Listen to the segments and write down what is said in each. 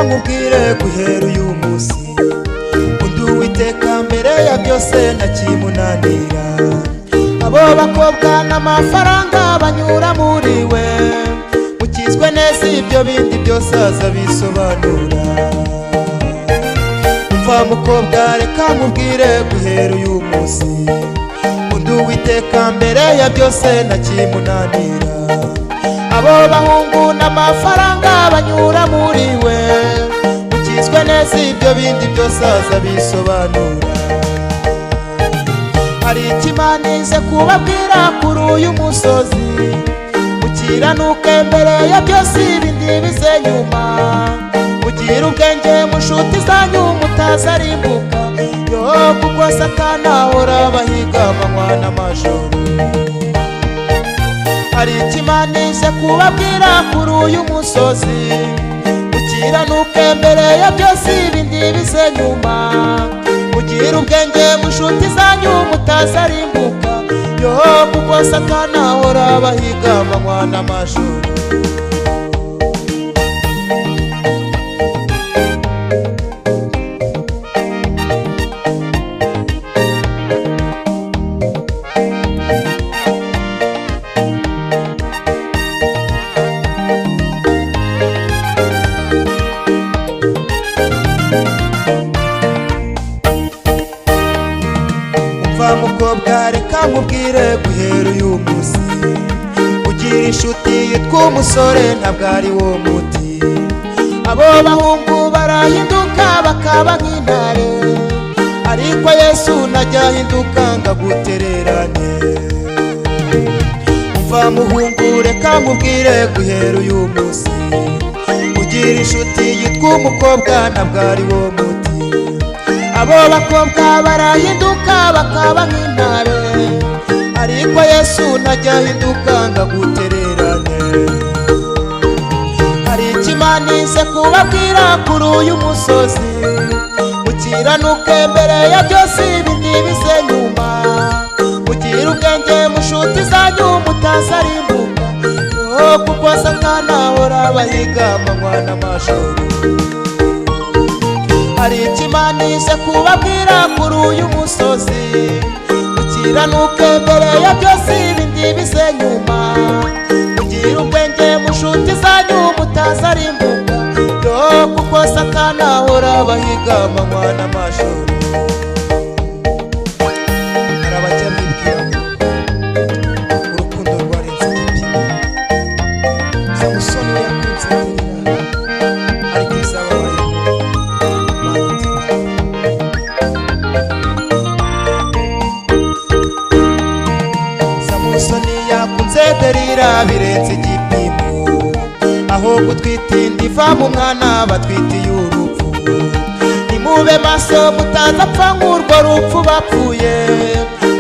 nkubwire guhera uyu munsi undi Uwiteka mbere ya byose ntakimunanira. Abo bakobwa n'amafaranga banyura muri we, mukizwe neza ibyo bindi byose azabisobanura. Umva mukobwa reka nkubwire guhera uyu munsi undi Uwiteka mbere ya byose ntakimunanira. Abo bahungu n'amafaranga banyura muri we, mukizwe neza ibyo bindi byose azabisobanura. Hari ikimanize kubabwira kuri uyu musozi, mukiranuke mbere ya byose ibindi bize nyuma. Mugire ubwenge mu nshuti zanyu mutazarimbuka, yo kuko Satani ahora abahiga amanywa n'amajoro. Hari ikimanize kubabwira kuri uyu musozi, mukiranuke mbere ya byose ibindi bize nyuma. Mugire ubwenge mu nshuti zanyu mutazarimbuka, yo kuko Satani ahora abahiga amanywa n'amajoro. Mukobwa reka nkubwire guhera uyu munsi ugira inshuti yitwa umusore ntabwo ari wo muti. Abo bahungu barahinduka bakaba nk'intare, ariko Yesu ntajya ahinduka ngo agutererane. Umva muhungu reka nkubwire guhera uyu munsi ugira inshuti yitwa umukobwa ntabwo ari wo muti. Abo bakobwa barahinduka bakaba nk'intare, ariko Yesu ntajya ahinduka ngo agutererane. Hari ikimanize kubabwira kuri uyu musozi, mukiranuke mbere ya byose ibindi bize nyuma. Mugire ubwenge mu nshuti zanyu mutazarimbuka, yo kuko Satani ahora abahiga amanywa n'amajoro. Hari ikimanize kubabwira kuri uyu musozi, mukiranuke mbere ya byose ibindi bize nyuma. Mugire ubwenge mu nshuti zanyu mutazarimbuka, yo kuko Satani ahora abahiga amanywa n'amajoro. Hari abajya bibwira urukundo rwarenze igipimo, Samusoni we yakunze Delila ariko izababaye. Samusoni yakunze Delila birenze igipimo, aho gutwita inda iva mu mwana batwitiye urupfu. Nimube maso mutazapfa nk'urwo rupfu bapfuye,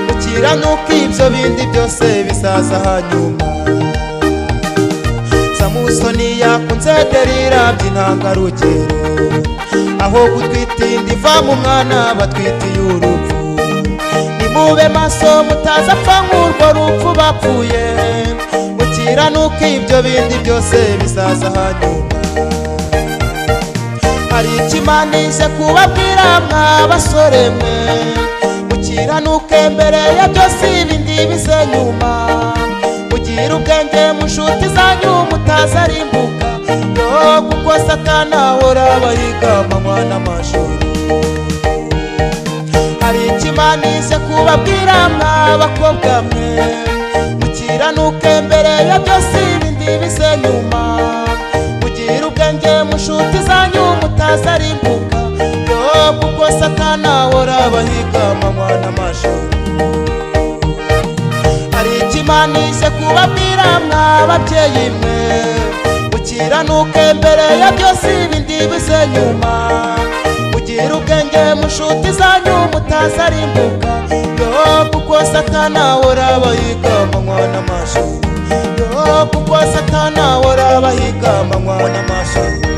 mukiranuke ibyo bindi byose bizaza hanyuma. Samusoni yakunze Delila by'intangarugero, aho gutwita inda iva mu mwana batwitiye urupfu. Nimube maso mutazapfa nk'urwo rupfu bapfuye, mukiranuke ibyo bindi byose bizaza hanyuma. Hari ikimanize kubabwira mwa basore mwe, mukiranuke mbere ya byose ibindi bize nyuma. Mugire ubwenge mu nshuti zanyu mutazarimbuka, yo kuko Satani ahora abahiga amanywa n'amajoro. Hari ikimanize kubabwira mwa bakobwa mwe, mukiranuke mbere ya byose ibindi bize nyuma. Mugire ubwenge mu nshuti zanyu mutazarimbuka, yo kuko Satani ahora abahiga amanywa n'amajoro. Hari ikimanize kubabwira mwa babyeyi mwe, mukiranuke mbere ya byose ibindi bize nyuma. Mugire ubwenge mu nshuti zanyu mutazarimbuka, yo kuko Satani ahora abahiga amanywa n'amajoro. Yo kuko Satani ahora abahiga amanywa n'amajoro.